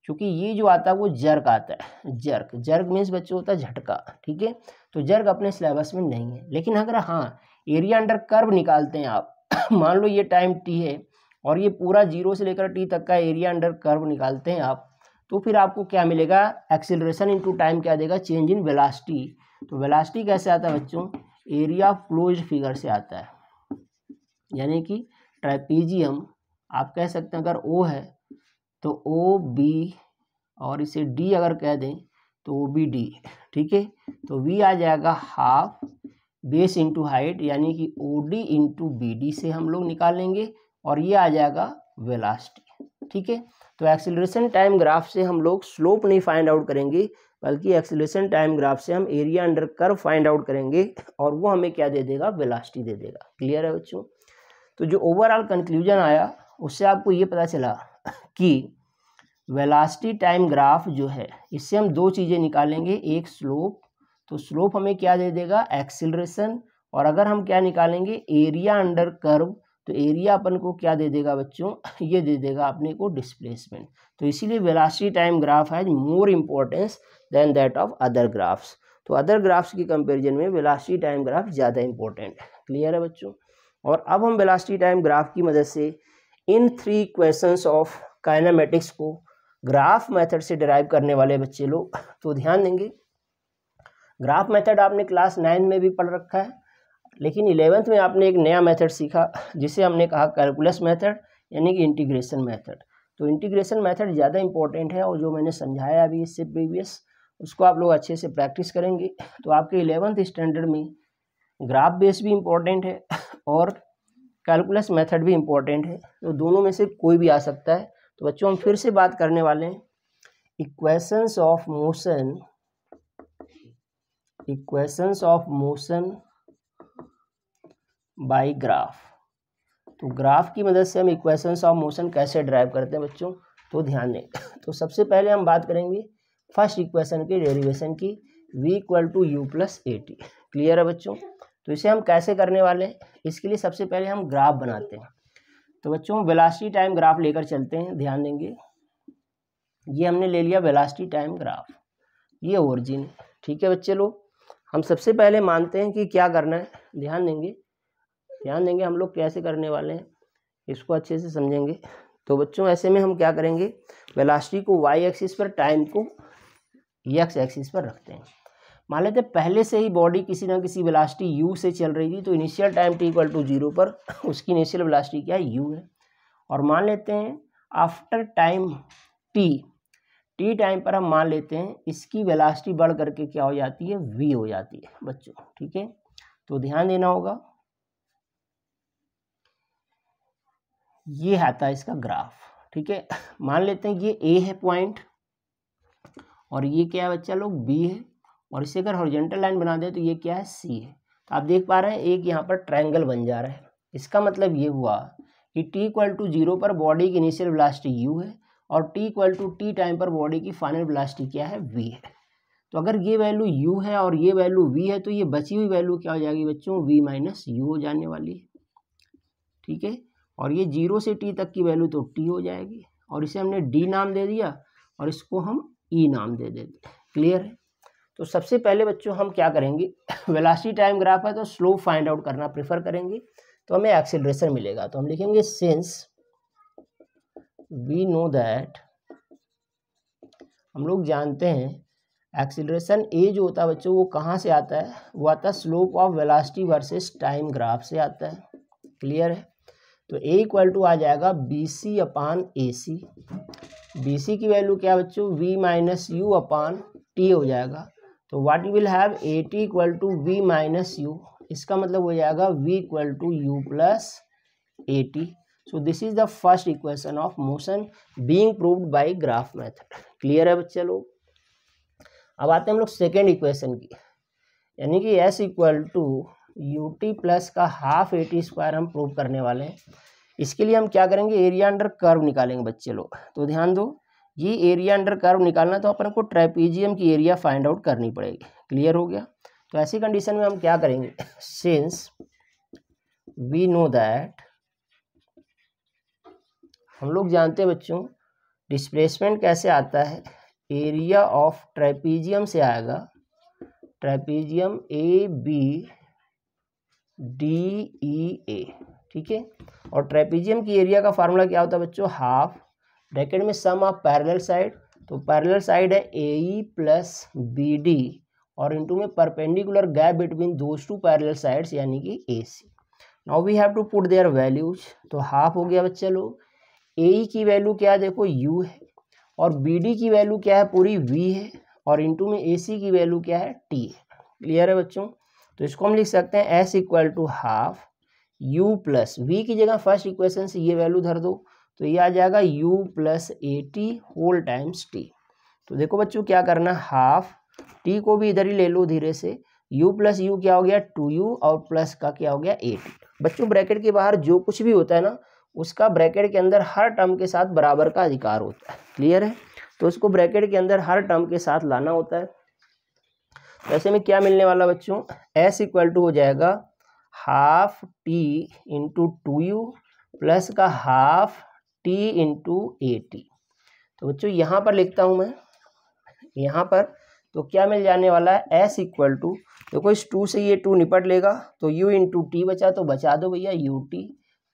[SPEAKER 1] क्योंकि ये जो आता है वो जर्क आता है। जर्क, जर्क मीन्स बच्चों होता है झटका। ठीक है, तो जर्क अपने सिलेबस में नहीं है। लेकिन अगर हाँ एरिया अंडर कर्व निकालते हैं आप मान लो ये टाइम T है और ये पूरा 0 से लेकर T तक का एरिया अंडर कर्व निकालते हैं आप, तो फिर आपको क्या मिलेगा, एक्सीलरेशन इनटू टाइम क्या देगा, चेंज इन वेलोसिटी। तो वेलोसिटी कैसे आता है बच्चों, एरिया ऑफ क्लोज फिगर से आता है, यानी कि ट्रेपीजियम आप कह सकते हैं, अगर O है तो OB और इसे D अगर कह दें तो OBD। ठीक है, तो V आ जाएगा हाफ बेस इंटू हाइट, यानी कि OD इंटू BD से हम लोग निकालेंगे, और ये आ जाएगा वेलोसिटी। ठीक है, तो एक्सीलरेशन टाइम ग्राफ से हम लोग स्लोप नहीं फाइंड आउट करेंगे, बल्कि एक्सीलरेशन टाइम ग्राफ से हम area under curve find out करेंगे, और वो हमें क्या दे देगा, वेलोसिटी दे देगा। क्लियर है बच्चों? तो जो ओवरऑल कंक्लूजन आया उससे आपको ये पता चला कि वेलोसिटी टाइम ग्राफ जो है, इससे हम दो चीज़ें निकालेंगे, एक स्लोप, तो स्लोप हमें क्या दे देगा, एक्सीलरेशन, और अगर हम क्या निकालेंगे, एरिया अंडर कर्व, तो एरिया अपन को क्या दे देगा बच्चों, ये दे देगा अपने को डिस्प्लेसमेंट। तो इसीलिए velocity time graph has more importance than that of other graphs. तो अदर ग्राफ्स की कंपैरिजन में वेलोसिटी टाइम ग्राफ ज़्यादा इंपॉर्टेंट है। क्लियर है बच्चों। और अब हम वेलोसिटी टाइम ग्राफ की मदद से इन 3 इक्वेशंस ऑफ काइनेमेटिक्स को ग्राफ मेथड से डिराइव करने वाले बच्चे लोग तो ध्यान देंगे। ग्राफ मेथड आपने क्लास 9 में भी पढ़ रखा है, लेकिन 11th में आपने एक नया मेथड सीखा जिसे हमने कहा कैलकुलस मेथड, यानी कि इंटीग्रेशन मेथड। तो इंटीग्रेशन मेथड ज़्यादा इंपॉर्टेंट है और जो मैंने समझाया अभी इससे प्रीवियस उसको आप लोग अच्छे से प्रैक्टिस करेंगे तो आपके 11th स्टैंडर्ड में ग्राफ बेस भी इम्पोर्टेंट है और कैलकुलस मेथड भी इम्पोर्टेंट है। तो दोनों में से कोई भी आ सकता है। तो बच्चों हम फिर से बात करने वाले हैं equations of motion by graph. तो ग्राफ की मदद से हम इक्वेशंस ऑफ मोशन कैसे ड्राइव करते हैं बच्चों, तो ध्यान दें। तो सबसे पहले हम बात करेंगे फर्स्ट इक्वेशन की डेरिवेशन की, v = u + at। क्लियर है बच्चों। तो इसे हम कैसे करने वाले हैं, इसके लिए सबसे पहले हम ग्राफ बनाते हैं। तो बच्चों वेलोसिटी टाइम ग्राफ लेकर चलते हैं, ध्यान देंगे। ये हमने ले लिया वेलोसिटी टाइम ग्राफ, ये ओरिजिन। ठीक है बच्चे लोग, हम सबसे पहले मानते हैं कि क्या करना है, ध्यान देंगे हम लोग कैसे करने वाले हैं, इसको अच्छे से समझेंगे। तो बच्चों ऐसे में हम क्या करेंगे, वेलोसिटी को y एक्सिस पर, टाइम को x एक्सिस पर रखते हैं। मान लेते हैं पहले से ही बॉडी किसी ना किसी वेलोसिटी u से चल रही थी, तो इनिशियल टाइम t = 0 पर उसकी इनिशियल वेलोसिटी क्या है, u है। और मान लेते हैं आफ्टर टाइम t टाइम पर हम मान लेते हैं इसकी वेलोसिटी बढ़ करके क्या हो जाती है, v हो जाती है बच्चों। ठीक है, तो ध्यान देना होगा। ये आता है इसका ग्राफ। ठीक है, मान लेते हैं ये a है पॉइंट और ये क्या है बच्चा लोग, b है। और इसे अगर हॉरिजॉन्टल लाइन बना दें तो ये क्या है, c है। तो आप देख पा रहे हैं एक यहाँ पर ट्रायंगल बन जा रहा है। इसका मतलब ये हुआ कि t = 0 पर बॉडी की इनिशियल वेलोसिटी u है और t = t टाइम पर बॉडी की फाइनल वेलोसिटी क्या है, v है। तो अगर ये वैल्यू u है और ये वैल्यू v है तो ये बची हुई वैल्यू क्या हो जाएगी बच्चों, v - u हो जाने वाली है। ठीक है, और ये 0 से t तक की वैल्यू तो t हो जाएगी और इसे हमने d नाम दे दिया और इसको हम e नाम दे देते। क्लियर है। तो सबसे पहले बच्चों हम क्या करेंगे, वेलोसिटी टाइम ग्राफ है तो स्लोप फाइंड आउट करना प्रेफर करेंगे, तो हमें एक्सेलरेशन मिलेगा। तो हम लिखेंगे सिंस वी नो दैट, हम लोग जानते हैं एक्सेलरेशन a जो होता है बच्चों वो कहाँ से आता है, वो आता है slope of velocity versus time graph से आता है। क्लियर है। तो a = आ जाएगा BC/AC। BC की वैल्यू क्या बच्चों, v - u/t हो जाएगा। तो what you will have, AT = v - u। इसका मतलब हो जाएगा v = u + AT। So this is the first equation of motion being proved bye graph method. Clear है बच्चे लोग। अब आते हैं हम लोग सेकेंड इक्वेशन की, यानी कि s = ut प्लस का हाफ AT² हम प्रूव करने वाले हैं। इसके लिए हम क्या करेंगे, एरिया अंडर कर्व निकालेंगे बच्चे लोग। तो ध्यान दो, ये एरिया अंडर कर्व निकालना तो अपन को ट्रेपीजियम की एरिया फाइंड आउट करनी पड़ेगी। क्लियर हो गया। तो ऐसी कंडीशन में हम क्या करेंगे, सिंस वी नो दैट, हम लोग जानते हैं बच्चों डिस्प्लेसमेंट कैसे आता है, एरिया ऑफ ट्रेपीजियम से आएगा, ट्रेपीजियम ABDEA। ठीक है, और ट्रेपीजियम की एरिया का फार्मूला क्या होता है बच्चों, हाफ ब्रैकेट में सम ऑफ पैरेलल साइड। तो पैरेलल साइड है AE + BD और इनटू में perpendicular gap between those two parallel sides यानी कि AC। Now we have to put their values. तो हाफ हो गया बच्चे लोग, AE की वैल्यू क्या है देखो u है और BD की वैल्यू क्या है, पूरी v है और इनटू में AC की वैल्यू क्या है, t है। क्लियर है बच्चों। तो इसको हम लिख सकते हैं s = हाफ u + v की जगह फर्स्ट इक्वेशन से ये वैल्यू धर दो तो ये आ जाएगा u + AT whole times t। तो देखो बच्चों क्या करना, हाफ t को भी इधर ही ले लो धीरे से, u + u क्या हो गया 2u और प्लस का क्या हो गया 8। बच्चों ब्रैकेट के बाहर जो कुछ भी होता है ना उसका ब्रैकेट के अंदर हर टर्म के साथ बराबर का अधिकार होता है। क्लियर है। तो उसको ब्रैकेट के अंदर हर टर्म के साथ लाना होता है। तो ऐसे में क्या मिलने वाला बच्चों, s = हो जाएगा half t into 2u plus का half t into a t. तो बच्चों यहाँ पर लिखता हूँ मैं, यहाँ पर तो क्या मिल जाने वाला है, s इक्वल टू, देखो इस 2 से ये 2 निपट लेगा तो u इंटू टी बचा, तो बचा दो भैया u टी,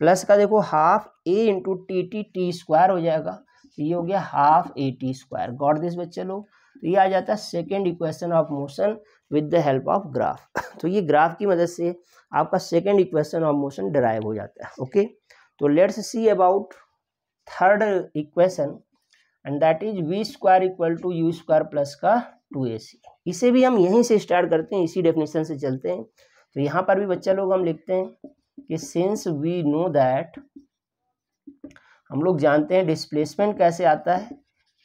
[SPEAKER 1] प्लस का देखो half a into t t, t square हो जाएगा, तो ये हो गया half a t square. Got this बच्चे लोग। तो ये आ जाता है second equation of motion with the help of graph. तो ये ग्राफ की मदद से आपका second equation of motion derive हो जाता है। ओके, तो let's see about third equation and that is v square equal to u square plus का 2ac। इसे भी हम यहीं से स्टार्ट करते हैं, इसी डेफिनेशन से चलते हैं। तो यहाँ पर भी बच्चा लोग हम लिखते हैं कि सिंस वी नो दैट, हम लोग जानते हैं डिस्प्लेसमेंट कैसे आता है,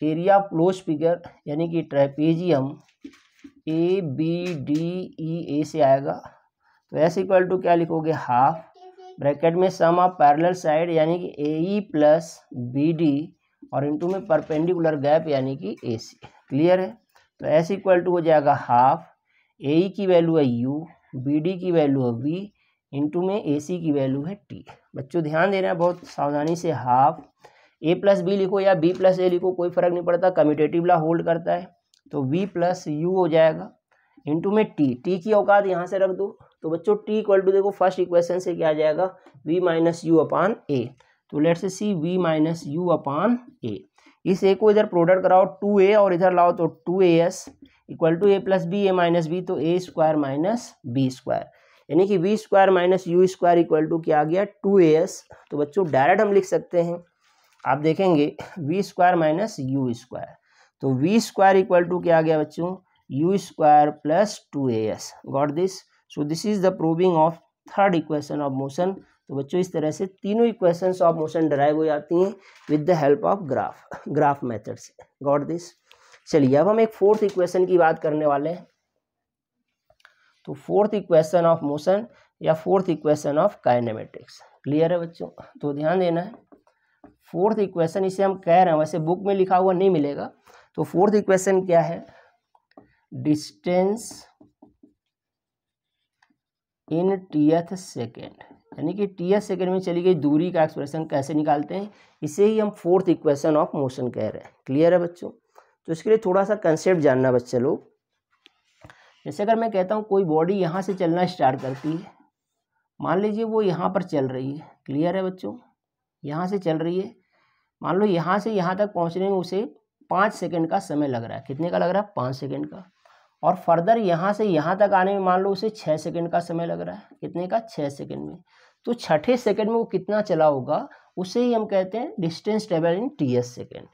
[SPEAKER 1] एरिया ऑफ क्लोज फिगर यानी कि trapezium A B D E A से आएगा। तो एस इक्वल टू क्या लिखोगे, हाफ ब्रैकेट में सम ऑफ पैरेलल साइड यानी कि ए ई प्लस बी डी और इनटू में परपेंडिकुलर गैप यानी कि ए सी। क्लियर है। तो एस इक्वल टू हो जाएगा हाफ, ए ई की वैल्यू है यू, बी डी की वैल्यू है वी, इनटू में ए सी की वैल्यू है टी। बच्चों ध्यान देना है बहुत सावधानी से, हाफ ए प्लस बी लिखो या बी प्लस ए लिखो कोई फर्क नहीं पड़ता, कम्यूटेटिव ला होल्ड करता है। तो वी प्लस यू हो जाएगा इनटू में टी, टी की औकात यहाँ से रख दो। तो बच्चों टी इक्वल टू देखो फर्स्ट इक्वेशन से क्या आ जाएगा, v minus u upon a. तो let's see v minus u upon a, इस ए को इधर प्रोडक्ट कराओ 2a और इधर लाओ तो 2as equal to a plus b, a minus b, तो a square minus b square यानी कि v square minus u square equal to क्या आ गया 2as। तो बच्चों डायरेक्ट हम लिख सकते हैं, आप देखेंगे v square minus u square, तो वी स्क्वायर इक्वल टू क्या आ गया बच्चों, u square plus 2as। Got this. So this is the proving of third equation of motion. तो बच्चों इस तरह से तीनों इक्वेशंस ऑफ मोशन डिराइव हो जाती हैं with the help of graph method से। Got this. चलिए अब हम एक फोर्थ इक्वेशन की बात करने वाले हैं। तो फोर्थ इक्वेशन ऑफ मोशन या fourth equation of kinematics. Clear है बच्चों। तो ध्यान देना है, फोर्थ इक्वेशन इसे हम कह रहे हैं, वैसे बुक में लिखा हुआ नहीं मिलेगा। तो फोर्थ इक्वेशन क्या है, डिस्टेंस इन टीएथ सेकेंड, यानी कि टीएथ सेकेंड में चली गई दूरी का एक्सप्रेशन कैसे निकालते हैं, इसे ही हम फोर्थ इक्वेशन ऑफ मोशन कह रहे हैं। क्लियर है बच्चों। तो इसके लिए थोड़ा सा कंसेप्ट जानना बच्चे लोग। जैसे अगर मैं कहता हूँ कोई बॉडी यहाँ से चलना स्टार्ट करती है, मान लीजिए वो यहाँ पर चल रही है। क्लियर है बच्चों, यहाँ से चल रही है, मान लो यहाँ से यहाँ तक पहुँचने में उसे 5 सेकंड का समय लग रहा है। कितने का लग रहा है, 5 सेकंड का। और फर्दर यहाँ से यहाँ तक आने में मान लो उसे 6 सेकंड का समय लग रहा है। कितने का, 6 सेकंड में। तो छठे सेकंड में वो कितना चला होगा, उसे ही हम कहते हैं distance travel in TS second.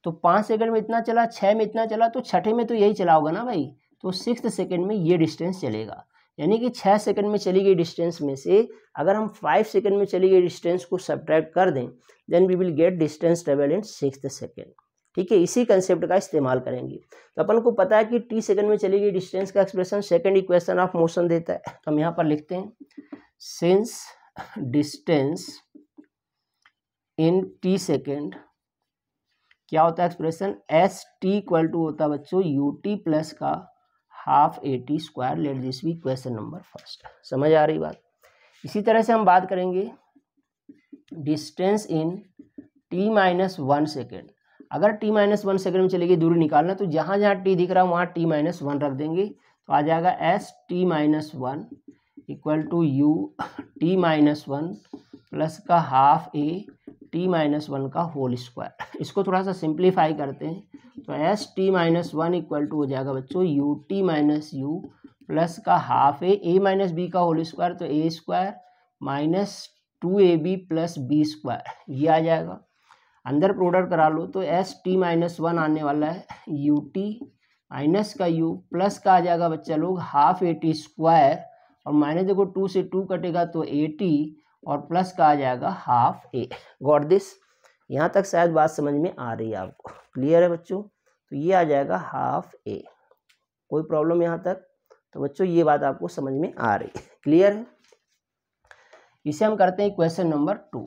[SPEAKER 1] तो 5 सेकंड में इतना चला, 6 में इतना चला, तो छठे में तो यही चला होगा ना भाई। तो 6th सेकंड में ये डिस्टेंस चलेगा, यानी कि 6 सेकंड में चली गई डिस्टेंस में से अगर हम 5 सेकंड में चली गई डिस्टेंस को सब्ट्रैक्ट कर दें, then we will get distance travel in 6th second. ठीक है, इसी कंसेप्ट का इस्तेमाल करेंगे। तो अपन को पता है कि टी सेकंड में चली गई डिस्टेंस का expression second equation of motion देता है। तो हम यहाँ पर लिखते हैं, since distance in t second क्या होता है expression, s t equal to होता है बच्चों यू टी प्लस का half a t square. Let this be question number first. समझ आ रही बात। इसी तरह से हम बात करेंगे distance in T minus 1 second. अगर टी माइनस 1 सेकेंड में चलेगी दूरी निकालना, तो जहाँ जहाँ टी दिख रहा है वहाँ टी माइनस 1 रख देंगे। तो आ जाएगा s t minus 1 equal to u t minus 1 plus का हाफ ए टी माइनस 1 का होल स्क्वायर। इसको थोड़ा सा सिंप्लीफाई करते हैं, तो s t minus 1 equal to हो जाएगा बच्चों u t minus u plus का हाफ ए माइनस बी का होल स्क्वायर, तो a square minus 2ab plus b square, ये आ जाएगा। अंदर प्रोडक्ट करा लो तो एस टी माइनस 1 आने वाला है यू टी माइनस का यू प्लस का आ जाएगा बच्चा लोग हाफ ए टी स्क्वायर, और माइनस देखो 2 से 2 कटेगा तो ए टी, और प्लस का आ जाएगा हाफ ए। Got this. यहाँ तक शायद बात समझ में आ रही है आपको। क्लियर है बच्चों। तो ये आ जाएगा हाफ ए। कोई प्रॉब्लम यहाँ तक? तो बच्चों ये बात आपको समझ में आ रही है। क्लियर है। इसे हम करते हैं इक्वेशन नंबर 2।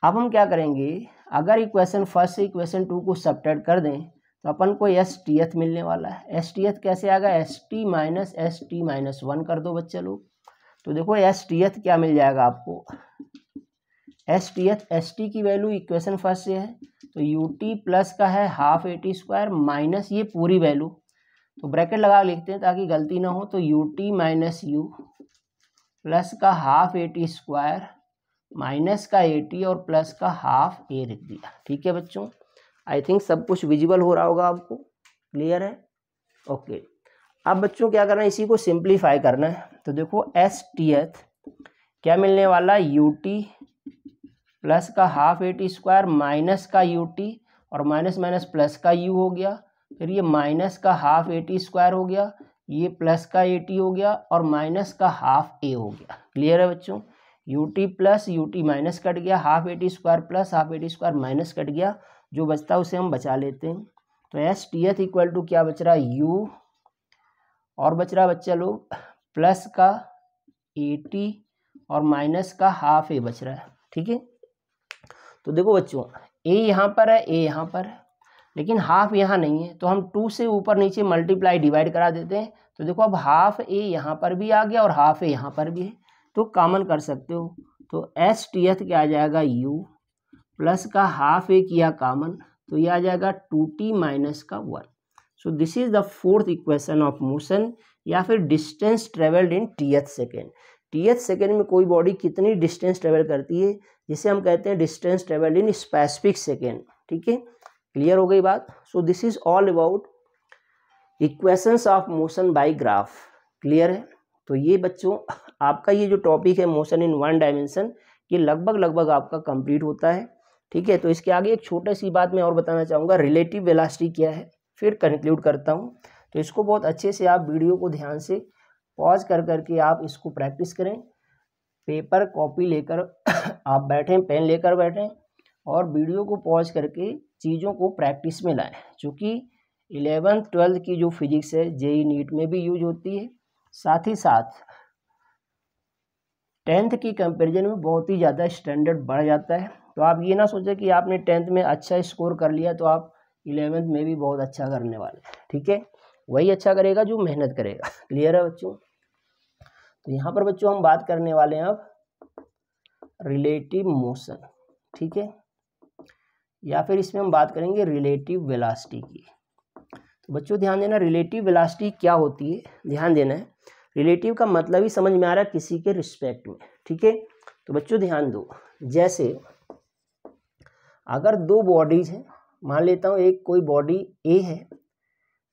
[SPEAKER 1] अब हम क्या करेंगे, अगर इक्वेशन फर्स्ट से इक्वेशन 2 को सब्ट्रैक्ट कर दें तो अपन को एस टी एथ मिलने वाला है। एस टी एथ कैसे आएगा, एस टी माइनस 1 कर दो बच्चे लोग। तो देखो एस टीएथ क्या मिल जाएगा आपको, एस टीएथ एस टी की वैल्यू इक्वेशन फर्स्ट से है, तो यू टी प्लस का है half a t square minus ये पूरी वैल्यू, तो ब्रैकेट लगा लिखते हैं ताकि गलती ना हो, तो u t minus u plus का half a t square minus का ए टी और प्लस का हाफ ए लिख दिया। ठीक है बच्चों, आई थिंक सब कुछ विजिबल हो रहा होगा आपको, क्लियर है? ओके, अब बच्चों क्या करना है, इसी को सिंप्लीफाई करना है। तो देखो एस टी एथ क्या मिलने वाला, यू टी प्लस का half a t square minus का यू टी और माइनस माइनस प्लस का यू हो गया, फिर ये माइनस का हाफ ए टी स्क्वायर हो गया, ये प्लस का ए टी हो गया और माइनस का हाफ ए हो गया। क्लियर है बच्चों? U t plus u t minus cut गया, half a t square plus half a t square minus cut गया, जो बचता है उसे हम बचा लेते हैं। तो एस टी एथ इक्वल टू क्या बच रहा है, यू और बच रहा बच्चा लोग प्लस का ए टी और माइनस का हाफ ए बच रहा है। ठीक है, तो देखो बच्चों ए यहाँ पर है, ए यहाँ पर है, लेकिन हाफ यहाँ नहीं है, तो हम 2 से ऊपर नीचे मल्टीप्लाई डिवाइड करा देते हैं। तो देखो अब हाफ ए यहाँ पर भी आ गया और हाफ ए यहाँ पर भी है, तो कॉमन कर सकते हो। तो एस टी एथ क्या आ जाएगा, यू प्लस का हाफ ए किया कॉमन, तो ये आ जाएगा 2t माइनस का 1। So this is the fourth equation of motion, या फिर distance travelled in tth second. Tth second में कोई बॉडी कितनी डिस्टेंस ट्रेवल करती है, जिसे हम कहते हैं distance travelled in specific second. ठीक है, क्लियर हो गई बात? So this is all about equations of motion by graph. Clear है? तो ये बच्चों आपका ये जो टॉपिक है मोशन इन 1 डायमेंशन, ये लगभग आपका कंप्लीट होता है। ठीक है, तो इसके आगे एक छोटी सी बात मैं और बताना चाहूँगा, रिलेटिव वेलोसिटी क्या है, फिर कंक्लूड करता हूँ। तो इसको बहुत अच्छे से आप वीडियो को ध्यान से पॉज कर करके आप इसको प्रैक्टिस करें, पेपर कॉपी लेकर आप बैठें, पेन लेकर बैठें और वीडियो को पॉज करके चीज़ों को प्रैक्टिस में लाएं, क्योंकि 11th 12th की जो फिजिक्स है जेई नीट में भी यूज होती है, साथ ही साथ 10th की कंपैरिजन में बहुत ही ज़्यादा स्टैंडर्ड बढ़ जाता है। तो आप ये ना सोचें कि आपने 10th में अच्छा स्कोर कर लिया तो आप 11th में भी बहुत अच्छा करने वाले हैं। ठीक है, वही अच्छा करेगा जो मेहनत करेगा। क्लियर है बच्चों? तो यहाँ पर बच्चों हम बात करने वाले हैं अब रिलेटिव मोशन। ठीक है, या फिर इसमें हम बात करेंगे रिलेटिव वेलोसिटी की। तो बच्चों ध्यान देना, रिलेटिव वेलोसिटी क्या होती है, ध्यान देना है। रिलेटिव का मतलब ही समझ में आ रहा है, किसी के रिस्पेक्ट में। ठीक है, तो बच्चों ध्यान दो, जैसे अगर 2 बॉडीज हैं, मान लेता हूँ एक कोई बॉडी ए है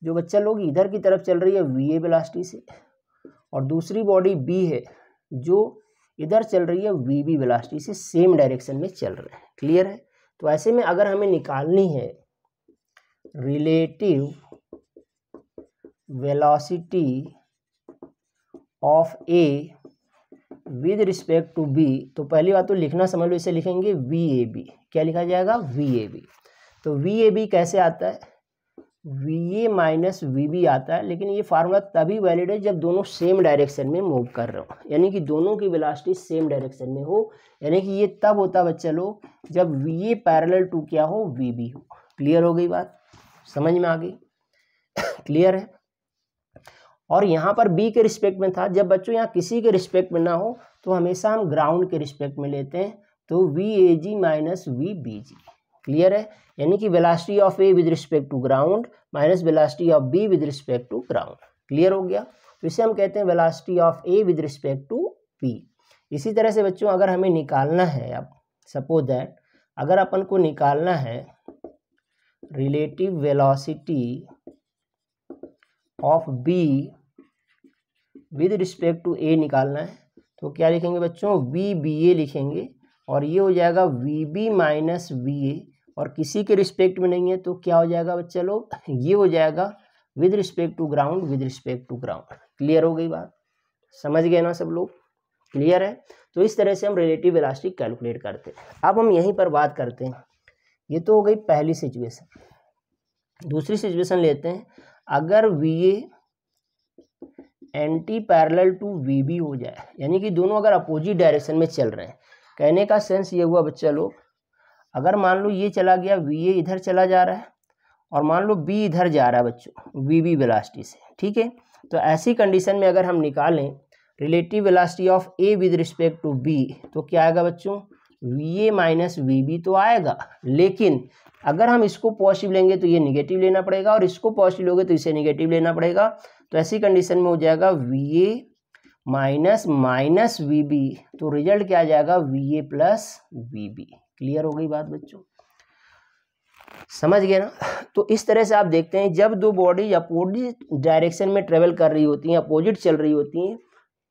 [SPEAKER 1] जो बच्चा लोग इधर की तरफ चल रही है वी ए वेलोसिटी से, और दूसरी बॉडी बी है जो इधर चल रही है वी बी वेलोसिटी से, सेम डायरेक्शन में चल रहे हैं। क्लियर है? तो ऐसे में अगर हमें निकालनी है relative velocity of a with respect to b, तो पहली बात तो लिखना समझ लो, इसे लिखेंगे वी ए बी। क्या लिखा जाएगा? V a b. तो वी ए बी कैसे आता है, v a minus v b आता है, लेकिन ये फार्मूला तभी वैलिड है जब दोनों सेम डायरेक्शन में मूव कर रहे हो, यानी कि दोनों की वेलोसिटी सेम डायरेक्शन में हो, यानी कि ये तब होता बच्चा लोग जब वी ए पैरेलल टू क्या हो, वी बी हो। क्लियर हो गई बात? समझ में आ गई? क्लियर है? और यहाँ पर बी के रिस्पेक्ट में था, जब बच्चों यहाँ किसी के रिस्पेक्ट में ना हो तो हमेशा हम ग्राउंड के रिस्पेक्ट में लेते हैं, तो v a g minus v b g. Clear है? यानी कि velocity of a with respect to ground minus velocity of B with respect to ground. Clear हो गया? तो इसे हम कहते हैं velocity of a with respect to b. इसी तरह से बच्चों अगर हमें निकालना है, अब सपोज दैट अगर अपन को निकालना है relative velocity of B with respect to A निकालना है, तो क्या लिखेंगे बच्चों? वी बी ए लिखेंगे, और ये हो जाएगा v b minus v a, और किसी के रिस्पेक्ट में नहीं है तो क्या हो जाएगा बच्चा लोग? ये हो जाएगा with respect to ground, with respect to ground. Clear हो गई बात? समझ गए ना सब लोग? क्लियर है? तो इस तरह से हम रिलेटिव वेलोसिटी कैलकुलेट करते हैं। अब हम यहीं पर बात करते हैं, ये तो हो गई पहली सिचुएशन। दूसरी सिचुएशन लेते हैं, अगर v a anti parallel to v b हो जाए, यानी कि दोनों अगर अपोजिट डायरेक्शन में चल रहे हैं। कहने का सेंस ये हुआ बच्चा लोग, अगर मान लो ये चला गया वी ए इधर चला जा रहा है और मान लो बी इधर जा रहा है बच्चों वी बी वेलोसिटी से। ठीक है, तो ऐसी कंडीशन में अगर हम निकालें, relative velocity of a with respect to b, तो क्या आएगा बच्चों, v a minus v b तो आएगा, लेकिन अगर हम इसको पॉजिटिव लेंगे तो ये निगेटिव लेना पड़ेगा, और इसको पॉजिटिव लोगे तो इसे निगेटिव लेना पड़ेगा। तो ऐसी कंडीशन में हो जाएगा v a minus minus v b, तो रिजल्ट क्या आ जाएगा, v a plus v b. Clear हो गई बात बच्चों, समझ गए ना। तो इस तरह से आप देखते हैं जब दो बॉडी अपोजिट डायरेक्शन में ट्रेवल कर रही होती हैं, अपोजिट चल रही होती हैं,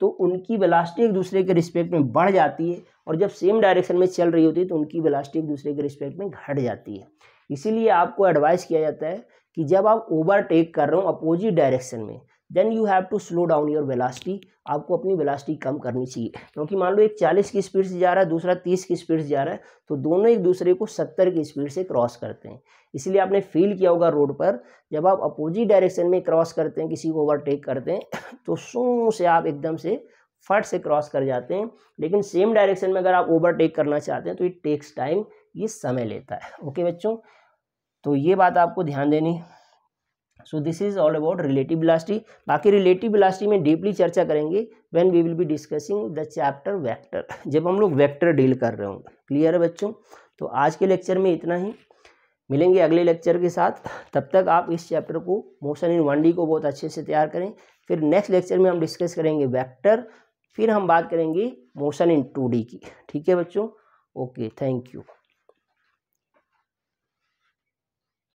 [SPEAKER 1] तो उनकी वेलोसिटी एक दूसरे के रिस्पेक्ट में बढ़ जाती है, और जब सेम डायरेक्शन में चल रही होती है तो उनकी वेलोसिटी एक दूसरे के रिस्पेक्ट में घट जाती है। इसीलिए आपको एडवाइस किया जाता है कि जब आप ओवरटेक कर रहे हो अपोजिट डायरेक्शन में, then you have to slow down your velocity, आपको अपनी वेलोसिटी कम करनी चाहिए, क्योंकि मान लो एक 40 की स्पीड से जा रहा है, दूसरा 30 की स्पीड से जा रहा है, तो दोनों एक दूसरे को 70 की स्पीड से क्रॉस करते हैं। इसलिए आपने फील किया होगा रोड पर, जब आप अपोजिट डायरेक्शन में क्रॉस करते हैं, किसी को ओवरटेक करते हैं, तो शू से आप एकदम से फट से क्रॉस कर जाते हैं। लेकिन सेम डायरेक्शन में अगर आप ओवरटेक करना चाहते हैं तो इट टेक्स टाइम, ये समय लेता है। ओके बच्चों, तो ये बात आपको ध्यान देनी। So this is all about relative velocity. बाकी रिलेटिव वेलोसिटी में डीपली चर्चा करेंगे when we will be discussing the chapter vector, जब हम लोग वेक्टर डील कर रहे होंगे। क्लियर है बच्चों, तो आज के लेक्चर में इतना ही, मिलेंगे अगले लेक्चर के साथ। तब तक आप इस चैप्टर को मोशन इन 1D को बहुत अच्छे से तैयार करें। फिर नेक्स्ट लेक्चर में हम डिस्कस करेंगे वेक्टर, फिर हम बात करेंगे मोशन इन 2D की। ठीक है बच्चों, ओके, थैंक यू।